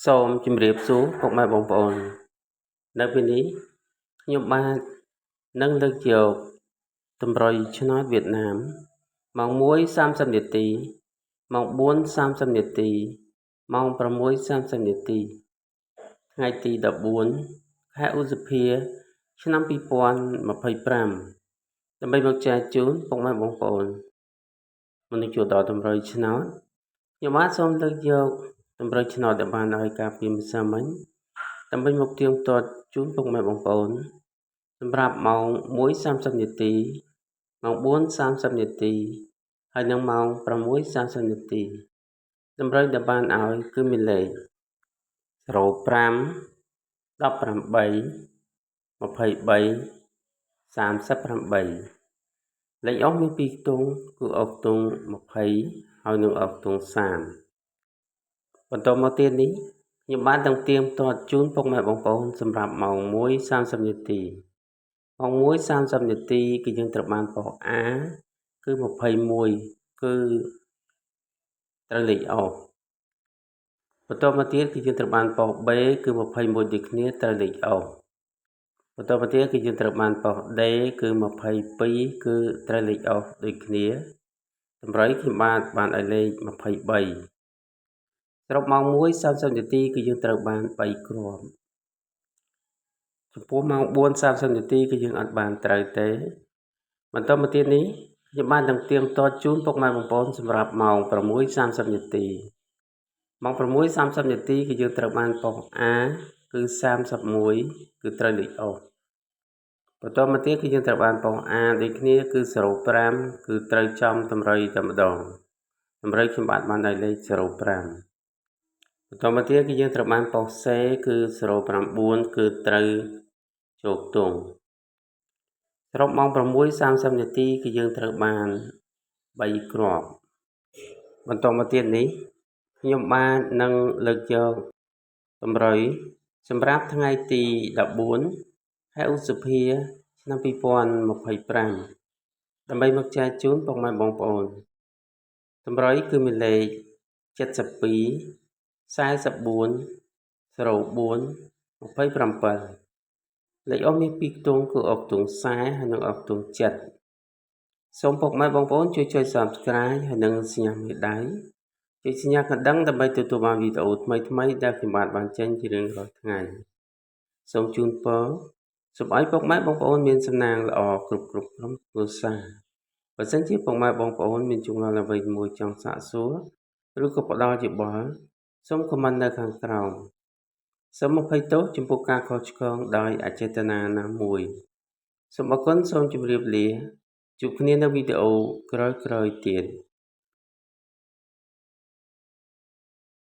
សូមជម្រាបសួរពុកម៉ែបងប្អូននៅពេលនេះខ្ញុំបាទនឹងលើកយកតម្រុយឆ្នោតវៀតណាមម៉ោង 1:30 នាទីម៉ោង 4:30 នាទីម៉ោង 6:30 នាទីថ្ងៃទី 14 ខែឧសភាឆ្នាំ 2025 ដើម្បីមកចែកជូនពុកម៉ែបងប្អូនមុននឹងចូលដល់តម្រុយឆ្នោតខ្ញុំបាទសូមលើកយកតម្រុយឆ្នោតដែលបានឲ្យការពីម្សិលមិញដើម្បីមកទៀងទាត់ជូនពុកម៉ែបងប្អូនសម្រាប់ម៉ោង 1:30 នាទីម៉ោង 4:30 នាទីហើយនិងម៉ោង 6:30 នាទីតម្រុយដែលបានឲ្យគឺមានលេខ 05 18 23 38 លេខអុកមាន2ខ្ទង់គឺអុកខ្ទង់20ហើយនិងអុកខ្ទង់30បន្តមកទៀតនេះខ្ញុំបានទាំងទៀងទាត់ជូនពុកម៉ែបងប្អូនសម្រាប់ម៉ោង 1:30 នាទីម៉ោង 1:30 នាទីគឺយើងត្រូវបានប៉ុស A គឺ21គឺត្រូវលេខអុកបន្តមកទៀតគឺយើងត្រូវបានប៉ុស B គឺ21ដូចគ្នាត្រូវលេខអុកបន្តមកទៀតគឺយើងត្រូវបានប៉ុស D គឺ22គឺត្រូវលេខអុកដូចគ្នាតម្រុយខ្ញុំបានឲ្យលេខ23សរុបម៉ោង 1:30 នាទីគឺយើងត្រូវបាន3គ្រាប់ចំពោះម៉ោង 4:30 នាទីគឺយើងអត់បានត្រូវទេបន្តមកទៀតនេះខ្ញុំបាននឹងទៀងទាត់ជូនពុកម៉ែបងប្អូនសម្រាប់ម៉ោង 6:30 នាទីម៉ោង 6:30 នាទីគឺយើងត្រូវបានប៉ុស A គឺ31គឺត្រូវលេខអុកបន្តមកទៀតគឺយើងត្រូវបានប៉ុស A ដូចគ្នាគឺ05គឺត្រូវចំតម្រុយតែម្ដងតម្រុយខ្ញុំបានឲ្យលេខ05បន្តមកទៀតគឺយើងត្រូវបានប៉ុស C គឺ09គឺត្រូវជោគទង់សរុបម៉ោង 6:30 នាទីគឺយើងត្រូវបាន3គ្រាប់បន្តមកទៀតនេះខ្ញុំបាននឹងលើកយកតម្រុយសម្រាប់ថ្ងៃទី14ខែឧសភាឆ្នាំ2025ដើម្បីមកចែកជូនពុកម៉ែបងប្អូនតម្រុយគឺមានលេខ72 44 04 27លេខអុកមាន2ខ្ទង់គឺអុកខ្ទង់40ហើយនិងអុកខ្ទង់70សូមពុកម៉ែបងប្អូនជួយចុច Subscribe ហើយនិងសញ្ញាមេដៃចុចសញ្ញាកណ្ដឹងដើម្បីទទួលបានវីដេអូថ្មីៗដែលខ្ញុំបានចេញជារៀងរាល់ថ្ងៃសូមជូនពរសូមឲ្យពុកម៉ែបងប្អូនមានសំណាងល្អគ្រប់ក្រុមគ្រួសារបើសិនជាពុកម៉ែបងប្អូនមានចម្ងល់អ្វីមួយចង់សាកសួរឬក៏ផ្ដល់យោបល់សូមខមមិននៅខាងក្រោមសូមអភ័យទោសចំពោះការខុសឆ្គងដោយអចេតនាណាមួយសូមអរគុណសូមជម្រាបលាជួបគ្នានៅវីដេអូក្រោយៗទៀត